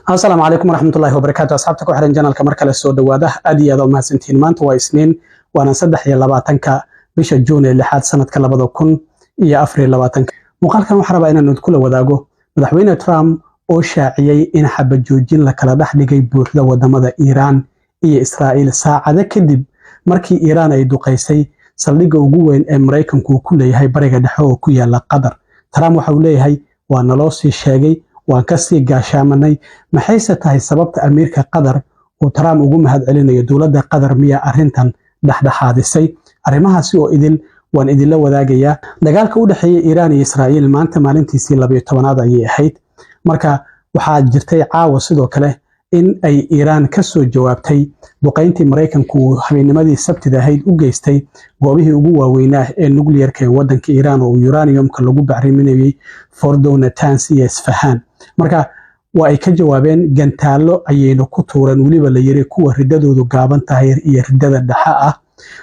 السلام عليكم ورحمة الله وبركاته. أصحابتك وحرين جانالك مركز السود وواده أدي هذا ما سنتين مانت وإسنين وأنا صدح يا لباتنك بيش الجون اللي حاد سنة كلا بدو كن يا أفري لباتنك مقال كان محربا إن ندخل وداقو مدحوين ترامب أو شاعيي إن حب الجوجين لكلا دحلي جيبور لو دمدا إيران إيه إسرائيل ساعة كدب مركي إيران أي دوقيسي سلقوا جوين أمريكان كل هاي بريقة دحو كويا لقدر ترامب وحولي هاي وأنا لوسي شاقي waan ka sii gaashaamanay maxayse tahay sababta Ameerika Qatar oo Trump ugu mahad celinayo dawladda Qatar miya arintan dhaxdhaxaadisay arimahaasi oo waan idin la wadaagayaa dagaalka u dhaxeeya Iran iyo Israa'iil maanta maalintiisii 12aad ayay ahayd marka waxaa jirtay caawa sidoo kale in ay Iran ka soo jawaabtay duqeyntii Mareykanku habeennimadii Sabtida ahayd u geystay goobihii ugu waaweynaa ee nuclearka ee wadanka Iran oo uraniumka lagu bacriminayay Fordo, Natanz iyo Isfahan marka waa ay ka jawaabeen gantaalo ayayna ku tuuran waliba la yiri kuwa ridadoodu gaaban tahay iyo ridada dhaxa ah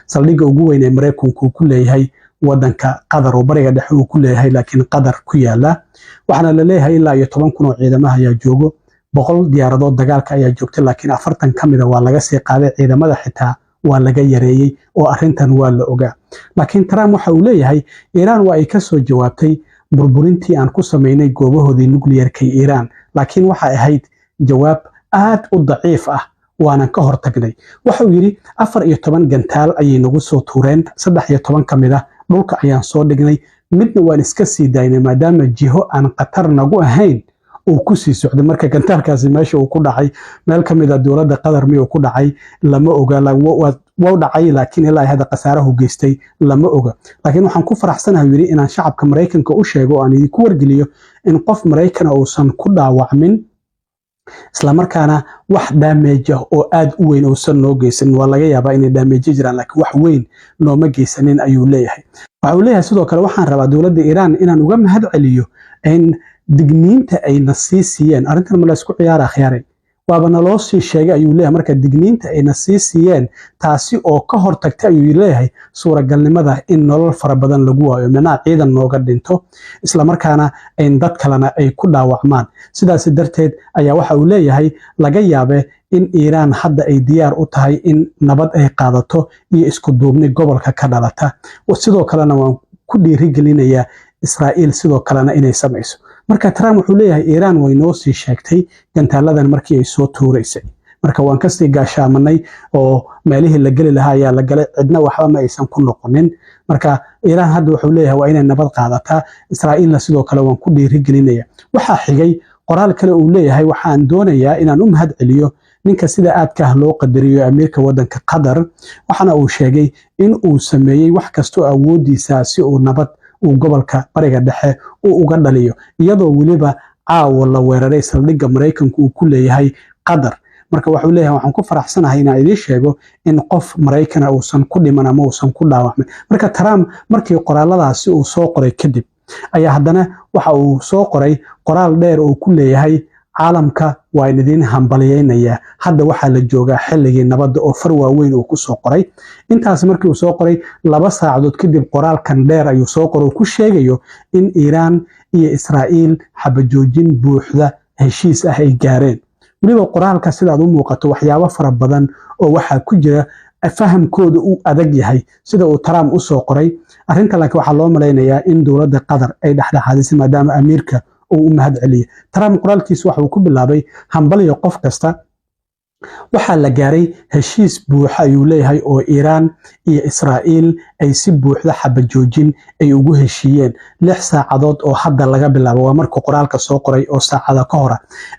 saldhigga ugu weyn ee Mareykanku ku leeyahay wadanka Qatar oo bariga dhexe uu ku leeyahay laakiin Qatar ku yaala waxaana la leeyahay ilaa 10,000 oo ciidamada ayaa joogo 100 diyaaradood dagaalka ayaa joogtay laakiin 40 kamida waa laga sii qaaday ciidamada xitaa waa laga yareeyay oo arintan waa la ogaa laakiin Trump waxa uu leeyahay Iran waa ay ka soo jawaabtay burburintii aan ku sameynay goobahoodii nuclearka ee Iran laakiin waxa ahayd jawaab aad u daciif ah waana ka hortagnay waxa uu yiri 14 gantaal ayay nagu soo tuureen 13 kamida dhulka ayaan soo dhignay midna waan iska sii daynay maadaama jiho aan qatar nagu ahayn oo ku sii socday marka gantaalkaasi meesha uu ku dhacay meel kamida dawladda Qatar miyuu ku dhacay lama oga waa dhacay laakiin ilaa hada qasaarahu geystay lama oga laakiin waxaan ku faraxsanahay yiri inaan shacabka Mareykanka u sheego aan idin ku wargeliyo in qof Mareykan uusan ku dhaawacmin isla markaana wax damage oo aad u weyn oo san noo geysan waa laga yaabaa in damage jiraan laakiin wax weyn nooma geysanin ayuu leeyahay waxa uu leeyahay sidoo kale waxaan rabaa dawladda Iran inaan uga mahad celiyo in digniinta ay nasiisiyeen arintan ma la isku ciyaar akhyaaray waaba naloo sii sheegay ayuu leeyahay marka digniinta ay nasiisiyeen taasi oo ka hortagtay ayuu leeyahay suuragalnimada in nolol fara badan lagu waayo meena ciidan nooga dhinto isla markaana in dad kalena ay ku dhaawacmaan sidaas darteed ayaa waxa uu leeyahay laga yaabay in Iran hadda ay diyaar u tahay in nabad ay qaadato iyo isku duubni gobolka ka dhalata sidoo kalena waan ku dhiirigelinayaa Israa'iil sidoo kalena inay samayso marka Trump wuxuu leeyahay Iran way noo sii sheegtay gantaaladan markii ay soo tuureysay marka waan ka sii gaashaamanay oo meelihii la gali lahaa ayaa la galay cidna waxba ma aysan ku noqonin marka Iran hadda wuxuu leeyahay waa inay nabad qaadataa Israa'iilna sidoo kale waan ku dhiirigelinaya waxa xigay qoraal kale uu leeyahay waxaan doonayaa inaan u mahad celiyo ninka sida aadka loo qadariyo Ameerika wadanka Qatar waxana uu sheegay in uu sameeyay wax kasto awoodiisa si uu nabad uu gobolka bariga dhexe uu uga dhaliyo iyadoo waliba caawa la weeraray saldhigga Mareykanku uu ku leeyahay Qatar marka waxa uu leeyahay waxaan ku faraxsanahay in aan idin sheego in qof Mareykan uusan ku dhiman ama uusan ku dhaawacmin marka Trump markii qoraaladaasi uu soo qoray kadib ayaa haddana waxa uu soo qoray qoraal dheer oo ku leeyahay caalamka waa idin hambalyeynaya hadda waxa la joogaa xilligii nabadda oo far waaweyn uu ku soo qoray intaas markii uu soo qoray 2 saacadood kadib qoraalkan dheer ayuu soo qoray ku sheegayo in Iran iyo Israa'iil xabajoojin buuxda heshiis ah ay gaareen waliba qoraalka sidaad u muuqato waxyaabo fara badan oo waxa ku jira fahamkooda uu adag yahay sida uu Trump u soo qoray arinta laakiin waxa loo maleynayaa in dawladda Qatar ay dhaxdhaxaadisay maadaama Ameerika uu mahad celiyo Trump qoraalkiisu waxa uu ku bilaabay hambaliyo qof kasta waxa la gaaray heshiis buuxa ayuu leeyahay oo Iran iyo Israa'iil ay si buuxda xabajoojin ay ugu heshiiyeen 6 saacadood oo hadda laga bilaabo waa markii qoraalka soo qoray oo saacada ka hor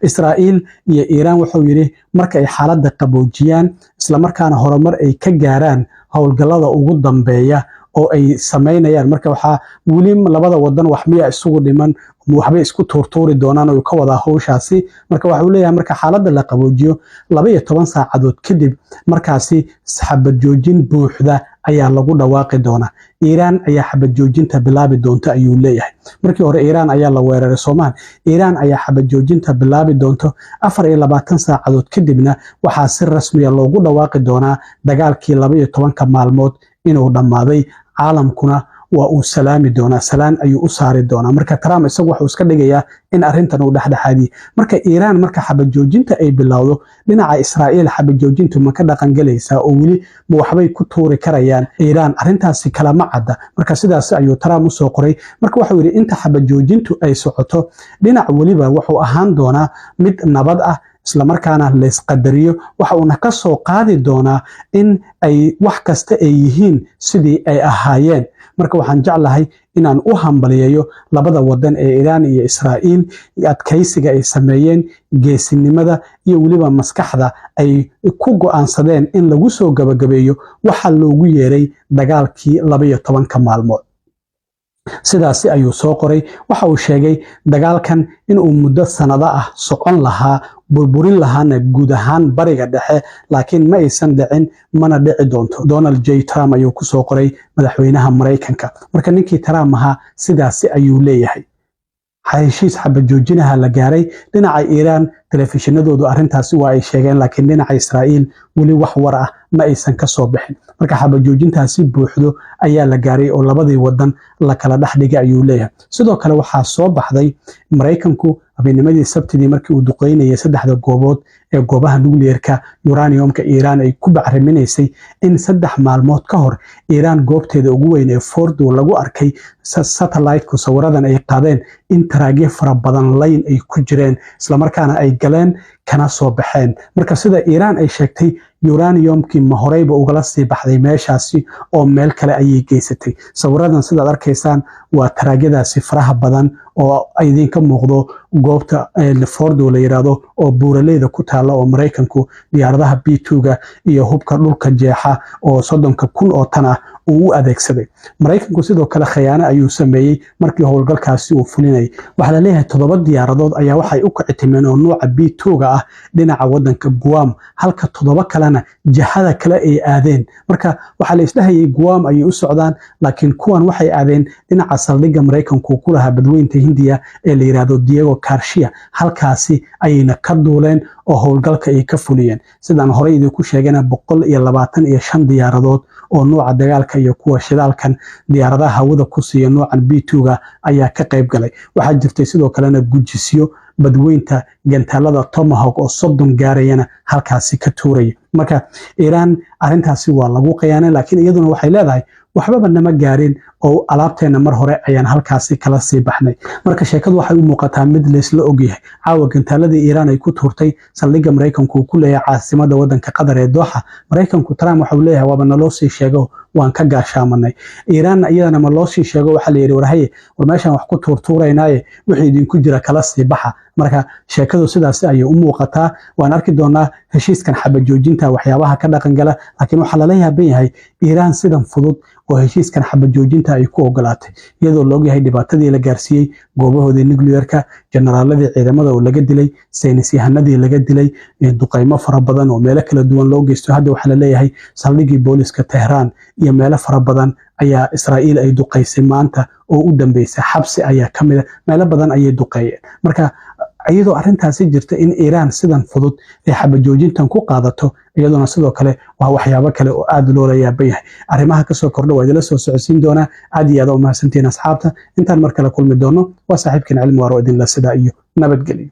Israa'iil iyo Iran wuxuu yiri marka ay xaaladda qaboojiyaan isla markaana horumar ay ka gaaraan howlgallada ugu dambeeya oo ay sameynayaan marka waxa wali labada wadan wax miya isugu dhiman waxba isku tuurtuuri doonaan oo ka wada hawshaasi marka waxa uu leeyahay marka xaaladda la qaboojiyo 12 saacadood kadib markaasi xabad joojin buuxda ayaa lagu dhawaaqi doonaa Iran ayaa xabad joojinta bilaabi doonta ayuu leeyahay markii hore Iran ayaa la weeraray Soomaal Iran ayaa xabad joojinta bilaabi doonto 24 saacadood kadibna waxa si rasmi ah loogu dhawaaqi doonaa dagaalkii 12 maalmood inuu dhamaaday caalamkuna waa uu salaami doonaa, salaan ayuu u saari doonaa. Marka Trump isagu wuxuu iska dhigayaa in arrintan uu dhexdhexaadiyey. Marka Iiraan marka xabad joojinta ay bilowdo, dhinaca Israa'iil xabad joojintu ma ka dhaqan galaysaa oo weli ma waxbay ku tuuri karayaan Iiraan? Arrintaasi kalama cadda. Marka sidaas ayuu Trump u soo qoray. Marka wuxuu yidhi inta xabad joojintu ay socoto, dhinac weliba wuxuu ahaan doonaa mid nabad ah, isla markaana la isqadariyo. waxa uuna ka soo qaadi doonaa in ay wax kasta ay yihiin sidii ay ahaayeen. Marka waxaan jeclahay inaan u hambaliyeeyo labada wadan ee Iiraan iyo Israa'iil adkaysiga ay sameeyeen, geesinimada iyo weliba maskaxda ay ku go'aansadeen in lagu soo gabagabeeyo waxa loogu yeeray dagaalkii 12 maalmood. sidaasi ayuu soo qoray. waxa uu sheegay dagaalkan inuu muddo sanado ah socon lahaa, burburin lahaana guud ahaan bariga dhexe, laakiin ma aysan dhicin, mana dhici doonto. Donald J. Trump ayuu ku soo qoray, madaxweynaha Maraykanka. Marka ninkii Trump ahaa sidaasi ayuu leeyahay. heshiis xabad joojinaha la gaaray. dhinaca Iiraan telefishinadoodu arrintaasi waa ay sheegeen, laakiin dhinaca Israa'iil weli wax war ah ma aysan ka soo bixin. marka xabad joojintaasi buuxdo ayaa la gaaray oo labadii wadan la kala dhex dhigay ayuu leeyahay. sidoo kale waxaa soo baxday Maraykanku habeennimadii Sabtidii markii uu duqeynayay 3 goobood ee goobaha nuclearka uraniumka Iiraan ay ku bacriminaysay in 3 maalmood ka hor Iiraan goobteeda ugu weyn ee Fordo lagu arkay satellite-ku sawiradan ay qaadeen in taraagyo fara badan layn ay ku jireen, isla markaana ay galeen kana soo baxeen. marka sida Iiraan ay sheegtay, uraniumkii ma horeyba ugala sii baxday meeshaasi oo meel kale ayay geysatay. sawiradan sidaad arkaysaan waa taraagyadaasi faraha badan oo idinka muuqdo goobta Fordo la yiraahdo oo buuraleyda ku taala oo Maraykanku diyaaradaha B2ga iyo hubka dhulka jeexa oo 30,000 oo tan ah uu u adeegsaday. Maraykanku sidoo kale khiyaano ayuu sameeyey markii howlgalkaasi uu fulinayay. waxaa la leeyahay 7 diyaaradood ayaa waxay u kicitimeen oo nooca B2ga ah dhinaca wadanka Guam, halka 7 kalena jihada kale ay aadeen. marka waxaa la isdhahayay Guam ayay u socdaan, laakiin kuwan waxay aadeen dhinaca saldhigga Maraykanku ku lahaa badweynta Hindiya ee la yiraahdo Diego Garcia. halkaasi ayayna ka duuleen oo howlgalka ay ka fuliyeen. sidaan horey idinku sheegana 125 diyaaradood oo nooca dagaalka iyo kuwa shidaalkan diyaaradaha hawada ku siiya noocan B2ga ayaa ka qayb galay. waxaa jirtay sidoo kalena gujisyo badweynta gantaalada Tomahawk oo 30 gaarayana halkaasi ka tuuraya. marka Iiraan arrintaasi waa lagu khiyaanay, laakiin iyaduna waxay leedahay waxbaba nama gaarin oo alaabteena mar hore ayaan halkaasi kala sii baxnay. marka sheekadu waxay u muuqataa mid leesla ogyahay. caawa gantaaladii Iiraan ay ku tuurtay saldhigga Maraykanku ku leeyahay caasimada wadanka Qatar ee Doha. Maraykanku Trump wuxuu leeyahay waaba naloo sii sheego waan ka gaashaamanay. Iiraan iyadana ma loo sii sheego waxa la yiri war meeshan wax ku tuurtuuraynaaye wixii idinku jira kala sii baxa. marka sheekadu sidaas ayay u muuqataa. waan arki doonaa heshiiskan xabad joojinta waxyaabaha ka dhaqan gala, laakiin waxa la yaaban yahay Iiraan sidan fudud oo heshiiskan xabad joojinta ay ku ogolaatay, iyadoo loo yahay dhibaatadii la gaarsiiyay goobahoodii nuclearka, generaaladii ciidamada oo laga dilay, saynis yahanadii laga dilay, duqeymo fara badan oo meelo kala duwan loo geysto. hadda waxa la leeyahay saldhiggii booliska Tehran iyo meelo fara badan ayaa Israa'iil ay duqeysay maanta oo u dambeysay. xabsi ayaa ka mid ah, meelo badan ayay duqeeyeen. marka iyadoo arrintaasi jirta in Iiraan sidan fudud ay xabad joojintan ku qaadato, iyaduna sidoo kale waa waxyaabo kale oo aad loola yaaban yahay. arrimaha ka soo kordha waa idila soo socodsiin doonaa. aad iyo aad u mahadsantihiin asxaabta. intaan mar kale kulmi doono waa saaxiibkiin Cilmi Waaro idinla sidaa iyo nabadgelyo.